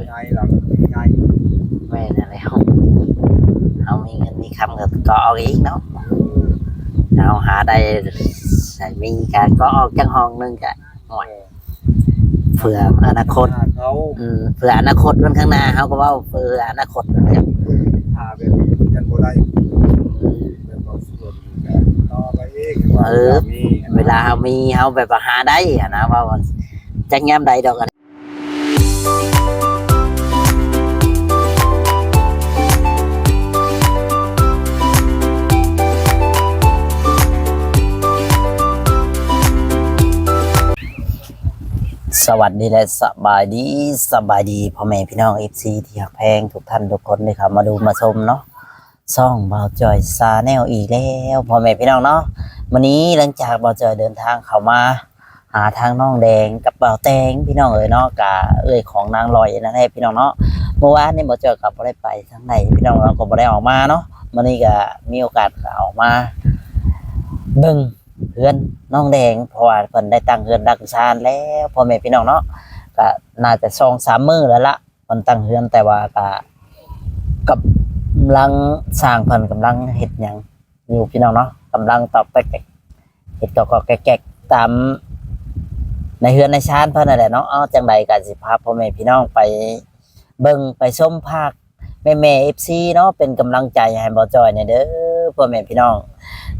ใหญ่หลังใหญ่แม่นั่นแหละเอามีเงินมีคำก็เอาอีกเนาะเอาหาได้ใส่มีการก็ออกจังห้องนึงกะห่วยเผื่ออนาคตเขาเผื่ออนาคตวันข้างหน้าเขาก็ว่าเผื่ออนาคตเนี่ย หาแบบนี้กันบ่ได้แบบว่าส่วนแบบต่อไปเองเวลาเขามีเขาแบบว่าหาได้นะว่าจักแง้มใดดอกกันสวัสดีและสบายดีพ่อแม่พี่น้อง FC ที่รักแพงทุกท่านทุกคนเลยครับมาดูมาชมเนาะช่องบ่าวจอยซาแนลอีกแล้วพ่อแม่พี่น้องเนาะวันนี้หลังจากบ่าวจอยเดินทางเข้ามาหาทางน้องแดงกับบ่าวแตงพี่น้องเนาะกับของนางลอยนั่นแหละพี่น้องเนาะเมื่อวานนี้บ่าวจอยกับบ่ได้ไปทางไหนพี่น้องเราก็บ่ได้ออกมาเนาะวันนี้ก็มีโอกาสออกมาเบิ่งเพื่อนน้องแดงเพราะว่าเพิ่นได้ตั้งเฮือนดักชานแล้วพ่อแม่พี่น้องเนาะก็น่าจะ2-3 มื้อแล้วละเพิ่นตั้งเฮือนแต่ว่าก็กับกำลังสร้างเพิ่นกำลังเฮ็ดหยังอยู่พี่น้องเนาะกำลังตอกแตกเฮ็ดก็แก๊กตามในเฮือนในชานเพิ่นนั่นแหละเนาะเอาจังไดก็สิพาพ่อแม่พี่น้องไปเบิ่งไปชมภาคแม่ๆ FC เนาะเป็นกำลังใจให้บ่าวจอยเนี่ยเด้อพ่อแม่พี่น้อง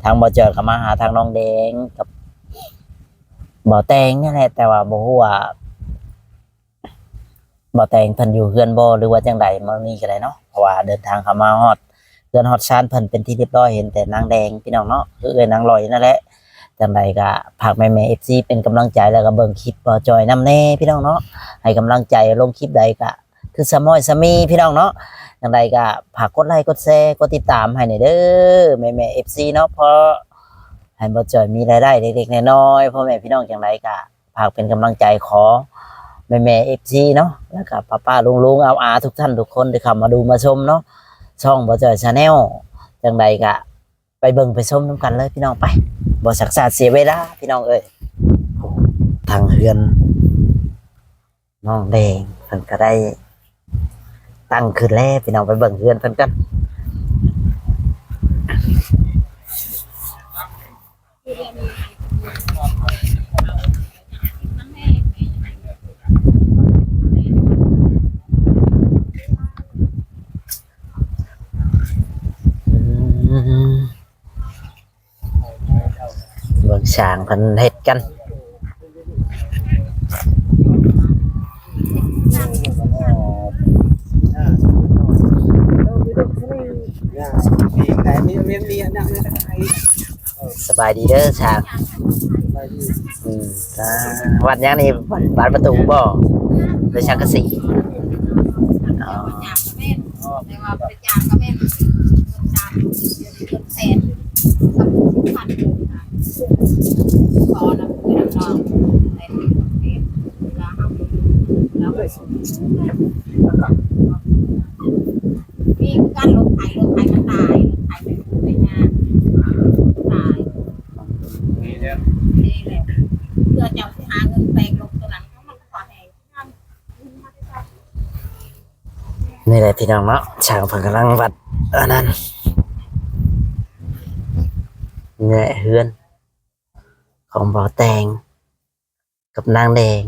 ทางบ่าวจอยก็มาหาทางน้องแดงกับบ่าวแตงนี่แหละแต่ว่าบ่ฮู้ว่าบ่าวแตงเพิ่นอยู่เฮือนบ่หรือว่าจังไดมื้อนี้ก็ได้เนาะเพราะว่าเดินทางเข้ามาฮอดเฮือนฮอดชานเพิ่นเป็นที่เรียบร้อยเห็นแต่นางแดงพี่น้องเนาะคือเอ้ยนางลอยนั่นแหละจังไดก็ฝากแม่ๆ FC เป็นกำลังใจแล้วก็เบิ่งคลิปบ่าวจอยนำแน่พี่น้องเนาะให้กำลังใจลงคลิปใดก็คือสมอยสมีพี่น้องเนาะจังไดก็ฝากกดไลค์กดแชร์กดติดตามให้หน่อยเด้อแม่ๆ FC เนาะเพราะให้บ่าวจอยมีรายได้เล็กๆน้อยๆพ่อแม่พี่น้องจังไดก็ฝากเป็นกำลังใจขอแม่ๆ FC เนาะแล้วก็ป้าๆลุงๆอาทุกท่านทุกคนที่เข้ามาดูมาชมเนาะช่องบ่าวจอย Channel จังไดก็ไปเบิ่งไปชมนำกันเลยพี่น้องไปบ่สักษาเสียเวลาพี่น้องเอ้ยทางเฮือนน้องแดงเพิ่นก็ได้ตั้งขึ้นแล้วพี่น้องไปเบิ่งเฮือนเพิ่นกันเบิ่งช่างเพิ่นเฮ็ดกันสบายดีเด้อช่างวัดยังนี่บานประตูบ่โดยช่างกะสีอ๋อมีการลงไถมันตายไถไปงานตายนี่แหละเพื่อจะหาเงินแปลงลงตัวนั้นมันก็ขอแหงนี่แหละพี่น้องเนาะช่างเพิ่นกำลังวัดอันนั้นแง่เฮือนของบ่าวแตงกับนางแดง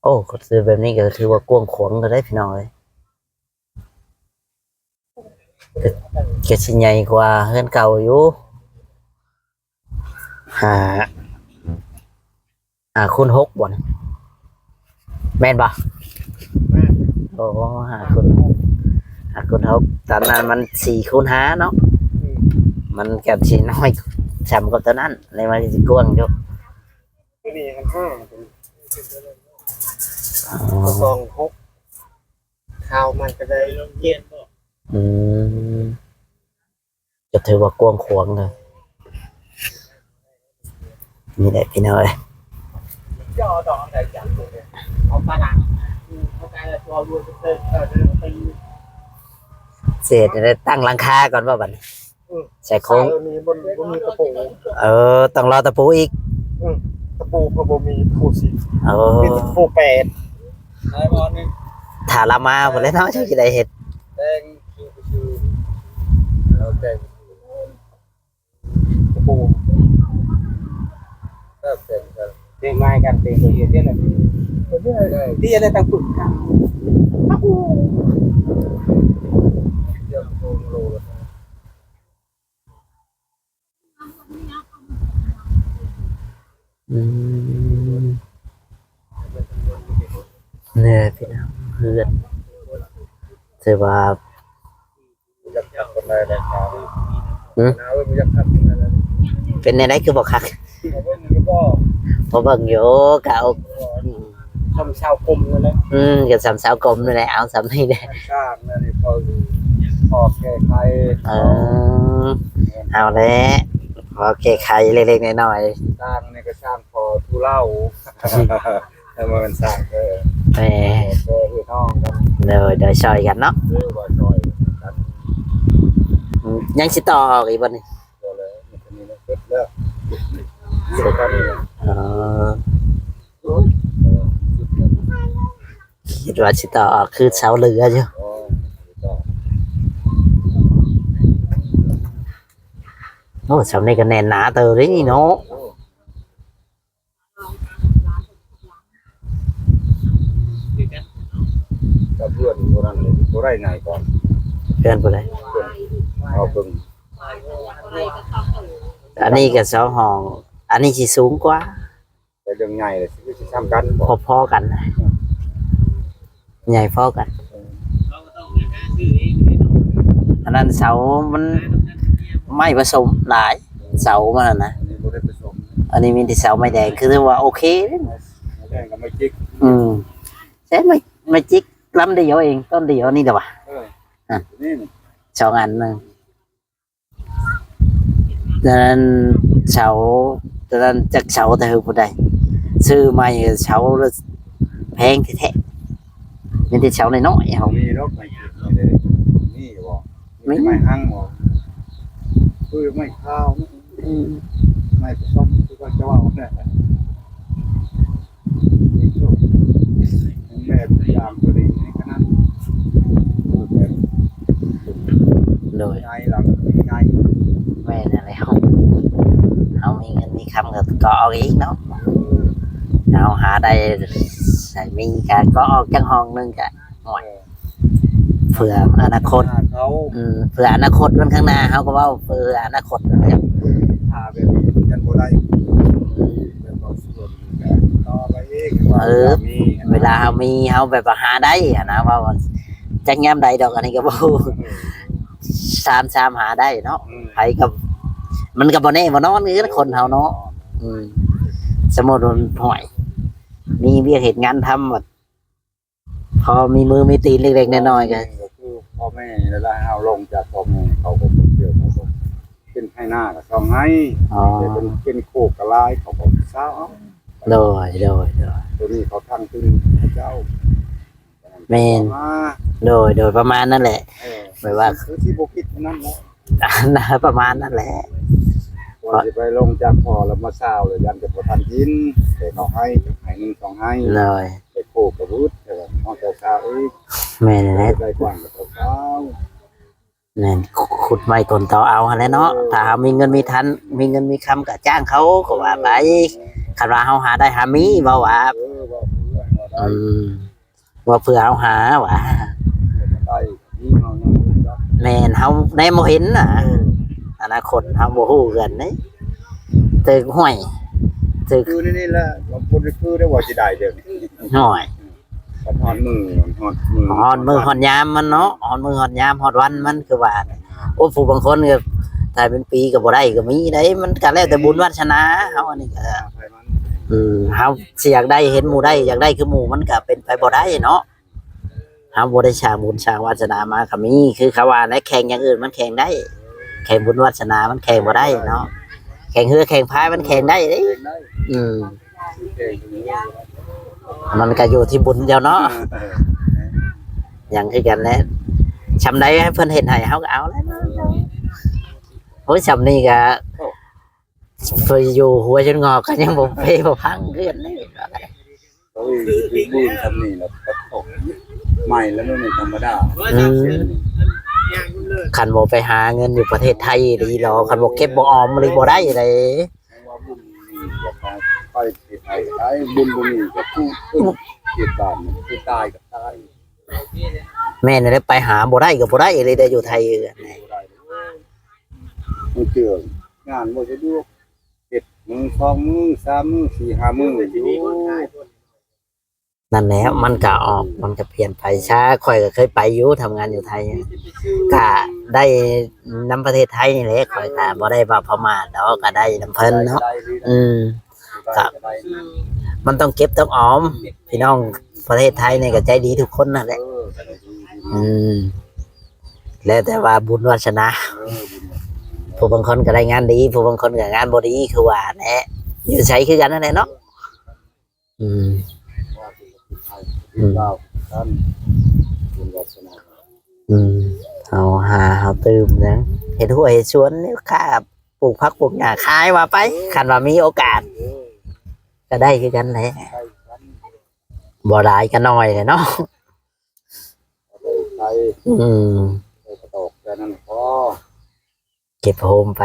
โอ้ก็ซื้อแบบนี้ก็ถือว่ากว้างขวางก็ได้พี่น้องเลยก็สิใหญ่กว่าเฮือนเก่าอยู่คูณ 6บ่นแม่นบ่โอ้5 คูณ 6ตอนนั้นมัน4 คูณ 5เนาะมันก็สิน้อยซ้ำกับตอนนั้นเลยมันสิกว้างอยู่นี่กัน5ต้อง6ข้าวมันก็ได้เย็นก็ถือว่ากว้างขวางเลยนี่แหละพี่น้อยเสร็จจะตั้งหลังคาก่อนว่าบัดนี้ใส่โค้งมีตะปูต้องรอตะปูอีกตะปูก็บ่มีปูสิมีตะปู8ได้บอลนึง ถ้าเรามาหมดแล้วเนาะเจ้าสิได้เฮ็ด แตงคือเราแตงกระปูก็แตงกันเตงไม้กันเตงตัวเย็นเนี่ยนะที่อะไรต่างฝึกกันเดี๋ยวโงโล อืมเนี่ยพี่น้องเพื่อนแต่ว่า อยากทำอะไรนะครับน้าว่าอยากทำอะไร เป็นในไหนคือบอกคัก เขาเป็นก็ พอเบิ่งอยู่กเอา ทำชาวกลมนั่นแหละ กับสามสาวกลมนี่แหละเอาสามนี่แหละ สร้างนั่นนี่พอแก้ไข เอาแล้วพอแก้ไขเล็กๆน้อย สร้างนี่ก็สร้างพอทุเล่าแต่มันสร้างก็ ๆแหม ก็คือน้องกัน เดี๋ยวซอยกันเนาะ เรื่องว่าซอยกัน ยังสิต่ออีกบ่นี่ ก็เลยมันมีเสร็จแล้วเสร็จกันนี่ เออคิดว่าสิต่อคือเสาเรืออยู่ อ๋อ โอ้สำนี้ก็แน่นหนาเตอเลยนี่เนาะ กับเพื่อนคนนั้นเลยก็ได้ไงก่อน เพื่อนบ่ได้ เอาเพิ่ง อันนี้ก็สองห้อง อันนี้สิสูงกว่า ไปเรื่องใหญ่เลยที่ทำกันบอก พอๆกันนะใหญ่พอกัน อันนั้นเสามันไม่ผสมหลายเสามันน่ะนะ อันนี้เราได้ผสม อันนี้มีแต่เสาไม้แดงคือถือว่าโอเคเลย แดงกับไม่จิก ใช่ไม่จิกลำเดียวเองต้นเดียวนี่เด้อวะ นี่ สองอันนึงดังนั้นเสาดังนั้นจากเสาแต่คือผู้ใดซื้อไม่เสาแพงแท้ๆมีแต่เสาน้อยๆเอา มีรถไม่จิกนี่บอกไม่หั่งบอกคือไม่ข้าวไม่ผสมคือว่าจะว่าเนี่ยแบบยามตัวนี้ในขนาดแบบ โดย ไงหลังไง แม่นั่นแหละเอามีเงินมีคำก็เอาอีกเนาะเอาหาได้ใส่มีก็ออกจังห้องนึงกะเผื่ออนาคต เขา เผื่ออนาคตมันข้างหน้าเขาก็ว่าเผื่ออนาคตนะครับ พาแบบยันโบได้แบบเราส่วนต่อไปเองมี เวลาเขามีเขาแบบว่าหาได้อะนะว่าจักยามใดดอกอันนี้ก็บ่สามหาได้เนาะไผกับมันก็บ่แน่บ่นอนคือคนเฮาเนาะสมมุติว่าห่วยมีเวียกเหตุงานทำหมดพอมีมือมีตีนเล็กๆน้อยๆก็ คือพ่อแม่แล้วเอาลงจากพ่อแม่เขาก็เกี่ยวเขาก็เป็นให้หน้ากับต้องให้เป็นโคกกระลายเขาก็เศร้า โดย ตัวนี้เขาทั้งขึ้นเจ้า โดยประมาณนั่นแหละ ไม่ว่า คือที่บุกิดนั่นแหละ นะประมาณนั่นแหละ ว่าจะไปลงจากพ่อแล้วมาเศร้าเลยยันจะพอทันกินแต่เขาให้หนึ่งสองให้ เลย ไปโคกกระพุ้แต่ว่าน้องเจ้าเศร้าเอ้ย แม่นั่นแหละ ได้กว้างกับเศร้า นั่นขุดไม้ต้นตอเอาหั่นแหละเนาะถ้าหามีเงินมีทันมีเงินมีคำก็จ้างเขาก็ว่าไปคันว่าเฮาหาได้หามีบ่ว่าว่าเพื่อเฮาหาว่า ได้นี่เฮายังบ่ได้ แม่นเฮาได้บ่เห็นน่ะอนาคตเฮาบ่ฮู้กันเด้ตึกห้วยตึก คือนี่แหละบางคนคือได้ว่าสิได้เด้อ ห้อย ฮอดมือฮอดมือ ฮอดมือฮอดยามมันเนาะฮอดมือฮอดยามฮอดวันมันคือว่าโอ้ผู้บางคนก็ตายเป็นปีก็บ่ได้ก็มีได้มันก็แล้วแต่บุญวาสนาเฮาอันนี้ก็เฮาสิอยากได้เห็นหมู่ได้อยากได้คือหมู่มันก็เป็นไปบ่ได้เนาะเฮาบ่ได้สร้างบุญสร้างวาสนามาก็มีคือเขาว่าและแข่งอย่างอื่นมันแข่งได้แข่งบุญวาสนามันแข่งบ่ได้เนาะแข่งเรือแข่งพายมันแข่งได้เด้มันก็อยู่ที่บุญเดียวเนาะอย่างคือกันแหละชำใดให้เพิ่นเฮ็ดให้เฮาก็เอาแล้วโอ้ยชำนี้ก็เคยอยู่หัวจนงอกก็ยังบ่เพบ่พังคือกันเลย คือทำนี่แล้วก็ตก ใหม่แล้วมันไม่ธรรมดา คันบ่ไปหาเงินอยู่ประเทศไทยดีหรอคันบ่เก็บบ่ออมเลยบ่ได้เลย ว่าบุญนี่อยากไปที่ไทยได้บุญนี่กับผู้ที่ตายที่ตายกับตาย แม่นี่ได้ไปหาบ่ได้ก็บ่ได้เลยได้อยู่ไทย มันเจองานบ่สะดวกเฮ็ดมือ2มือ3มือ4 5มืออยู่ นั่นแหละมันก็ออกมันก็เปลี่ยนไปช้าค่อยก็เคยไปอยู่ทำงานอยู่ไทยก็ได้นำประเทศไทยนี่แหละค่อยก็บ่ได้ว่าประมาทดอกก็ได้นำเพิ่นเนาะมันต้องเก็บต้องออมพี่น้องประเทศไทยนี่ก็ใจดีทุกคนนั่นแหละแล้วแต่ว่าบุญวาสนาผู้บางคนก็ได้งานดีผู้บางคนก็งานบ่ดีคือว่าแหละอยู่ใช้คือกันนั่นแหละเนาะเราท่านบุญวาสนา เอาหาเอาตื่มนะเห็ดหัวเห็ดสวนนี่ข้าปลูกผักปลูกหญ้าขายว่าไปคันว่ามีโอกาสก็ได้คือกันแหละบ่ได้ก็น้อยเลยเนาะไปไปตกแค่นั้นพอ เก็บโฮมไป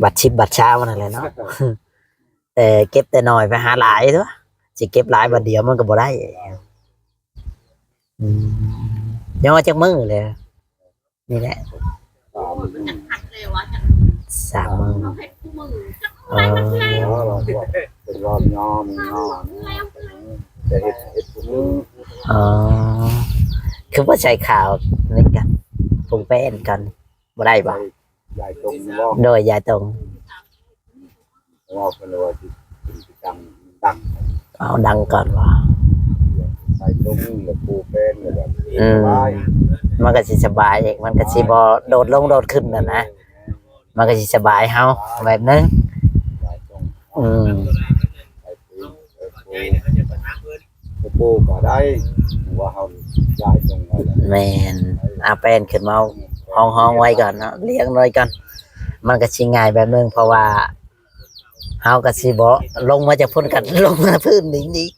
บัตรชิปบัตรเช้านั่นแหละเนาะแต่เก็บแต่น้อยไปหาหลายตัวสิเก็บหลายบัดเดียวมันก็บ่ได้ยังว่าจักมือเลยนี่แหละ หัดเลยว่าจะ 3 มื้อ เฮ็ดคู่มือจักอะไรมันแล้ว เราเป็นรอบยอมยอมจะเห็ดมือ อ๋อคือว่าใช้ข่าวนี่กันปรุงแป้นกันบ่ได้บ่ ใหญ่ตรงรอบ โดยยายตรง รอบเป็นว่าที่ดัง เอาดังก่อนว่า ใส่ตรงแบบปูเป็นแบบไป มันก็สิสบายเองมันก็สิบ่โดดลงโดดขึ้นน่ะนะมันก็สิสบายเฮาแบบนึง ใหญ่ตรง ใส่ปูก็ได้ว่าเขาใหญ่ตรงอะไร แม่นเอาแป้นขึ้นมาห้องไว้ก่อนเนาะเลี้ยงไว้ก่อนมันก็สิง่ายแบบนึงเพราะว่าเฮาก็สิบ่ลงมาจากพื้นกันลงมาพื้นดินอีก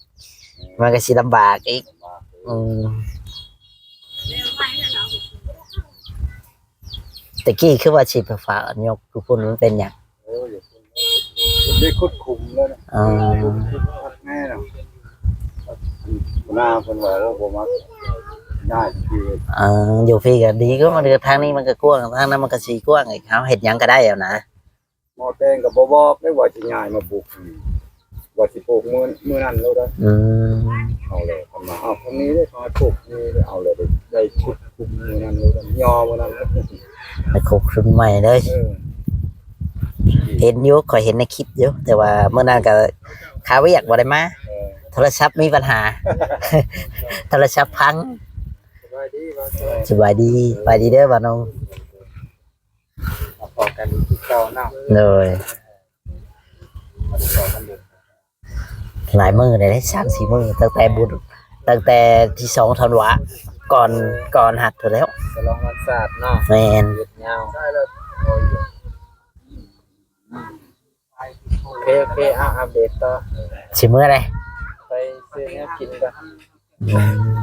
มันก็สิลำบากอีกตะกี้คือว่าสิฝากยกทุกคนมันเป็นหยัง ได้คุดคุมแล้วนะ อ๋อ แม่เนาะหน้าคนว่าเราบ่มักง่ายคือ อยู่พี่ก็ดีก็มันก็ทางนี้มันก็กว้างทางนั้นมันก็สีกว้างอีกเขาเห็ดหยังก็ได้แล้วนะ หมอแตงกับบ่บอกได้ว่าสิง่ายมาปลูกว่าสิปลูกมื้อนั้นแล้วได้เอาเลยทำมาเอาคำนี้ได้ขอปลูกนี่เอาเลยได้คุดคุมมื้อนั้นแล้วยอมื้อนั้น ไปคุกขึ้นใหม่เลยเห็นอยู่คอยเห็นในคลิปอยู่แต่ว่าเมื่อนั้นก็ขาเวียกบ่ได้มาโทรศัพท์มีปัญหา โทรศัพท์พังสบายดีเด้อบ่าวน้อง พอกันที่เก่าเนาะ เลยหลายมื้อเลยได้3-4 มื้อตั้งแต่บุญตั้งแต่ที่2 ธันวาก่อนหัดเถอะแล้ว ฉลองวันศาสตร์เนาะ แม่น หยุดยาวได้แล้วโอเคอัปเดตต่อ สิมื้ออะไร ไปซื้อเนื้อกินกัน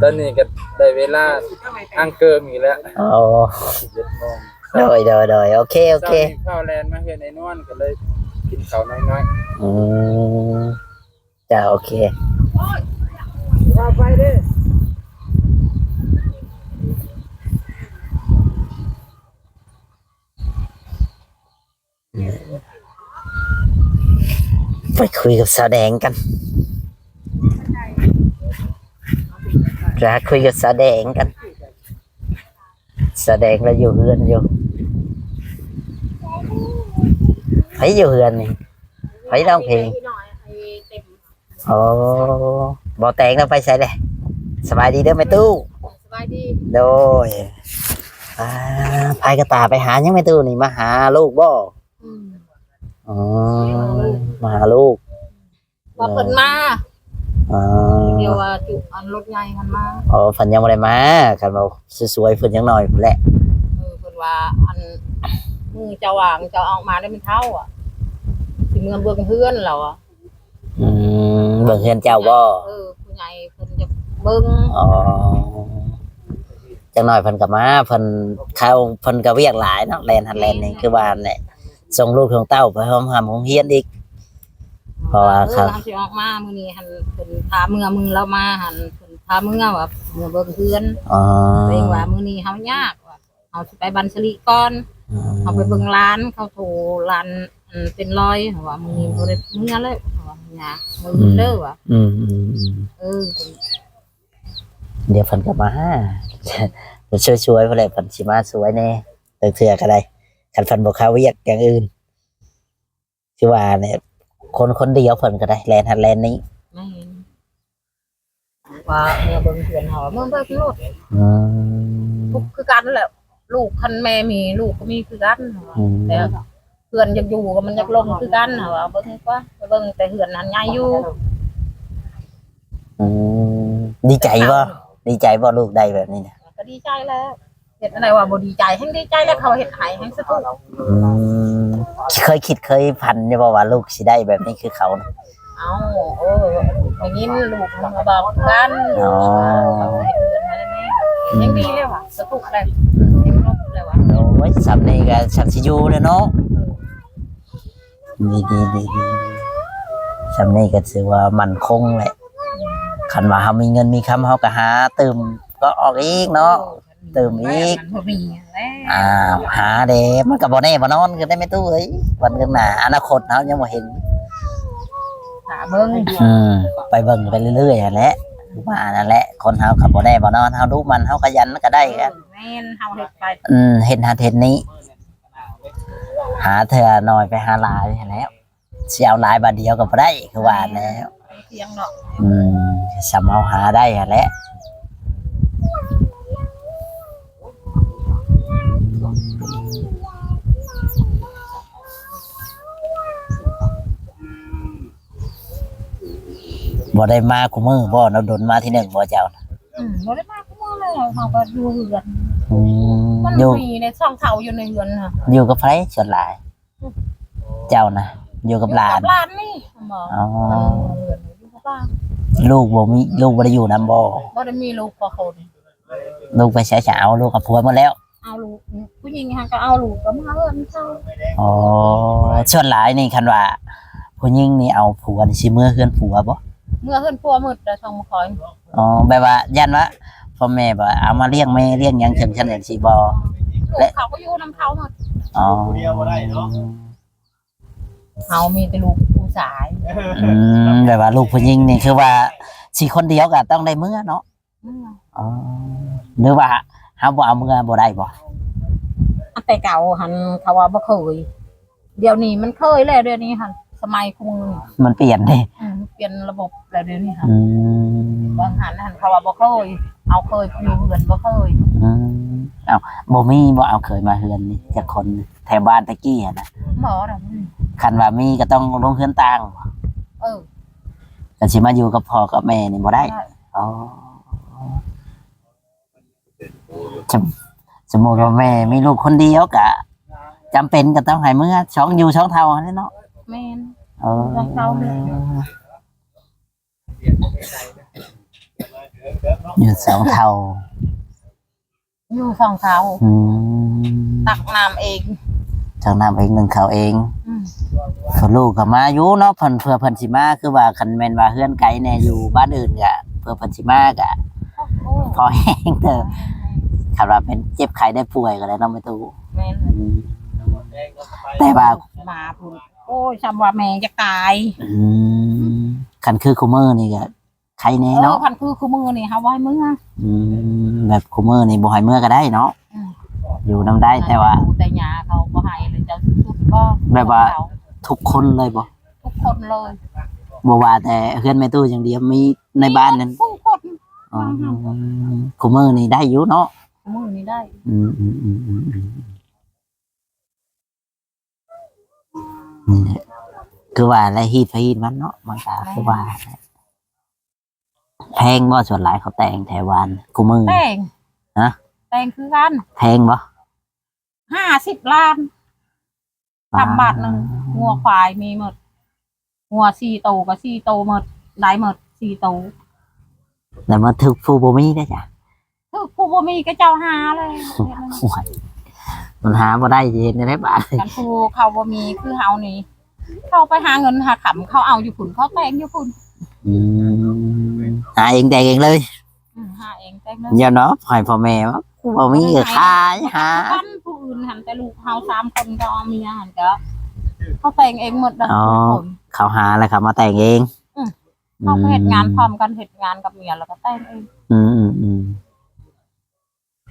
ตอนนี้ก็ได้เวลาอังเกิมอีกแล้ว อ๋อ 11 โมง โดยโอเคข้าวแลนมาเฮือนไอ้นวลก็เลยกินข้าวน้อย จ้าโอเค ๆว่าไปเด้อ ไปคุยกับสาวแดงกันจะคุยกับสาวแดงกันสาวแดงเราอยู่เฮือนอยู่ไปอยู่เฮือนนี่ไปร้องเพลงโอ้บ่แต่งแล้วไปใส่เลยสบายดีเด้อแม่ตู้ สบายดี โดยพายกระตาไปหายังแม่ตู้นี่มาหาลูกบ่อ๋อมาหาลูก ว่าเพิ่นมา อ๋อ เดี๋ยวว่าจุอันรถใหญ่มันมา อ๋อฝันยังบ่ได้มาคันว่าสวยๆเพิ่นยังน้อยพุ่นแหละ เพิ่นว่าอันมือเจ้าว่างเจ้าเอามาได้เป็นเท่าอ่ะสิเมืองเบิ่งเฮือนเราอ่ะ เบิ่งเฮือนเจ้าบ่ ผู้ใหญ่เพิ่นจะ เบิ่ง อ๋อจังหน่อยเพิ่นก็มาเพิ่นเข้าเพิ่นก็เวียกหลายเนาะแลนหันแลนนี่คือว่าแหละส่งลูกส่งเต้าไปห้องหำโรงเรียนอีกเพราะว่าครับ สิออกมามื้อนี้หันเพิ่นพาเมื่อมึงเรามาหันเพิ่นพาเมื่อว่าเมื่อเบิ่งเพื่อน อ๋อ เองว่ามื้อนี้เฮายากว่าเฮาสิไปบันสลีก่อนเฮาไปเบิ่งร้านเขาโทรร้านเป็นร้อยว่ามื้อนี้บ่ได้เมื่อเลยว่าหยากมื้อเด้อว่า อืม เออ เดี๋ยวเพิ่นก็มาเดี๋ยวช่วยๆเพิ่นเลยเพิ่นสิมาสวยแน่เทื่อๆก็ได้คันเพิ่นบ่เข้าเวียกอย่างอื่นคือว่าเนี่ยคนเดียวเพิ่นก็ได้แลนหันแลนนี้ ไม่เห็นว่าเมื่อเบิ่งเพื่อนเฮาเมื่อเบิ่งโลด อืม ทุกคือกันแหละลูกคันแม่มีลูกก็มีคือกันแต่เพื่อนอยากอยู่ก็มันอยากลงคือกันว่าเบิ่งกว่าไปเบิ่งแต่เฮือนนั้นใหญ่อยู่ อืมดีใจบ่ลูกได้แบบนี้นะ ก็ดีใจแล้วเฮ็ดอะไรว่าบ่ดีใจแฮงดีใจแล้วเขาเฮ็ดให้แฮงสะทุก เคยฝันอยู่บ่ว่าลูกสิได้แบบนี้คือเขานะ เอาอย่างนี้ลูกมันมาบอกกัน อ๋อ ยังดีเลยว่ะสตุกอะไรยังลบเลยว่ะ โอ้ยสำนี้ก็ชักสิอยู่เลยเนาะดีสำนี้ก็ถือว่ามั่นคงแหละคันว่าเฮามีเงินมีคำเฮาก็หาเติมก็ออกอีกเนาะเติมอีก มันมีแล้ว หาเด้มันก็บ่แน่บ่นอนคือได้ไม่ตู้เอ้ยวันข้างหน้าอนาคตเฮายังบ่เห็น หาเบิ่ง ไปเบิ่งไปเรื่อยๆนั่นแหละว่านั่นแหละคนเฮาก็บ่แน่บ่นอนเฮาดูมันเฮาขยันก็ได้กัน แม่นเฮาเฮ็ดไป เห็นหาเห็นนี้ หาเธอหน่อยไปหาหลายแล้วเสียเอาหลายบาทเดียวก็บ่ได้คือว่าแล้ว เสียงเนาะ สำเอาหาได้แหละบ่ได้มาคุมือบ่เราดนมาที่หนึ่งบ่เจ้าน่ะ บ่ได้มาคุมื้อเลยเฮาก็อยู่เฮือน มัน อยู่ มีในช่องเฒ่าอยู่ในเฮือนน่ะ อยู่กับไผส่วนหลาย เจ้านะอยู่กับหลาน หลานนี่หมอ อ๋อ อยู่กับบ้าน ลูกลูกบ่ได้อยู่นํบ่ บ่ได้มีลูกพอคน ลูกไปใช้เช้าลูกกับผัวหมดแล้ว เอาลูกผู้หญิงหันก็เอาลูกก็มาเฮือนเฒ่า อ๋อส่วนหลายนี่คันว่าผู้หญิงนี่เอาผัวนี่สิเมื่อเฮือนผัวบ่ เมื่อเฮือนพัวมืดแล้วช่องมาคอย อ๋อแบบว่ายันว่าพ่อแม่บ่เอามาเลี้ยงแม่เลี้ยงหยังจังซั่นจังซี่บ่ ลูกเขาก็อยู่นำเขาหมด อ๋อ เฮามีแต่ลูกผู้ชาย แบบว่าลูกผู้หญิงนี่คือว่าสิคนเดียวก็ต้องได้เมื่อเนาะอ๋อหรือว่าเฮาบ่เอาเมื่อบ่ได้บ่ แต่เก่าหันเขาว่าบ่เคยเดี๋ยวนี้มันเคยแล้วเดี๋ยวนี้หันสมัยคุมือ มันเปลี่ยนเด้ เปลี่ยนระบบแล้วเดี๋ยวนี้หัน อืม บางหันเขาว่าบ่เคยเอาเคยอยู่เฮือนบ่เคย เอ้าบ่มีบ่เอาเคยมาเฮือนนี่จักคนแถวบ้านตะกี้อะนะ หมอน่ะ คันว่ามีก็ต้องลงเฮือนต่าง เออ ก็สิมาอยู่กับพ่อกับแม่นี่บ่ได้อ๋อสมมุติว่าแม่มีลูกคนเดียวก็จำเป็นก็ต้องให้เมื่อช่องอยู่ช่องเท่าอันนี้เนาะ แม่น ช่องเท่าอยู่สองเท่า อยู่สองเท้า อืม ตักน้ำเอง ช่างน้ำเองหนึ่งเขาเองเขาลูกก็มาอยู่เนาะเพื่อเพิ่นสิมาคือว่าคันแม่นว่าเฮือนไกลแน่อยู่บ้านอื่นก็เพื่อเพิ่นสิมาก็พอแห้งเด้อคันว่าเป็นเจ็บไข้ได้ป่วยก็ได้เนาะไม่ตู้ แม่น แต่ว่า มาพุ่นโอ้ยจำว่าแม่จะตาย คันคือคูเมอร์นี่ก็ใครแน่เนาะ คันคือมือนี่เฮาไว้มื้อ แบบคูเมอร์นี่บ่ให้เมื่อก็ได้เนาะอยู่นำได้แต่ว่า แต่ยาเขาบ่ให้เลยเจ้าสุดก็ แบบว่า ทุกคนเลยบ่ ทุกคนเลย บ่ว่าแต่เฮือนแม่ตู้อย่างเดียวมีในบ้านนั้น ทุกคน คูเมอร์นี่ได้อยู่เนาะ มือนี่ได้ นี่แหละคือว่าอะไรฮีดไปฮีดมันเนาะมันก็คือว่าแพงบ่ส่วนหลายเขาแต่งแถววานคูเมอร์ แต่ง ฮะ แต่งคือกัน แพงบ่ 50 ล้านทำบาทนึงงัวควายมีหมดงัว4โตวก็4โตวหมดได้หมด4โตว แต่มาถึกฟูบ่มีได้จ้ะ คือผู้บ่มีก็เจ้าหาเลย โอ้ยมันหาบ่ได้สิเห็นได้บาด กันผู้เขาบ่มีคือเฮานี่เขาไปหาเงินหาขำเขาเอาอยู่พุ่นเขาแต่งอยู่พุ่น หาเองแต่งเองเลย หาเองแต่งเลย เดี๋ยวเนาะให้พ่อแม่ว่ากูบ่มีก็ขายหา บ้านผู้อื่นหันแต่ลูกเฮา3คนก็เอาเมียหันก็เขาแต่งเองหมดเลย อ๋อ ทุกคน เขาหาแล้วเขามาแต่งเอง เขาไปเฮ็ดงานพร้อมกันเฮ็ดงานกับเมียแล้วก็แต่งเอง อืม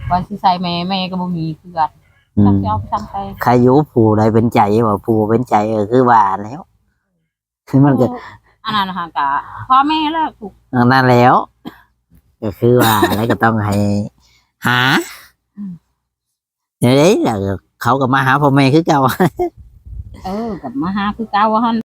ว่าสิใส่แม่ก็บ่มีคือกัน อื จัก ม สิเอาไปทำไป ใครอยู่ผู้ใดเป็นใจว่าผู้เป็นใจคือว่าแล้วคือมันก็ อันนั้นนะคะก็พ่อแม่แล้วถูก นั่นแล้ว ก็คือว่าแล้วก็ต้องให้หาเดี๋ยวนี้แหละเขาก็มาหาพ่อแม่คือเก่า กับมาหาคือเก่าว่าหั่น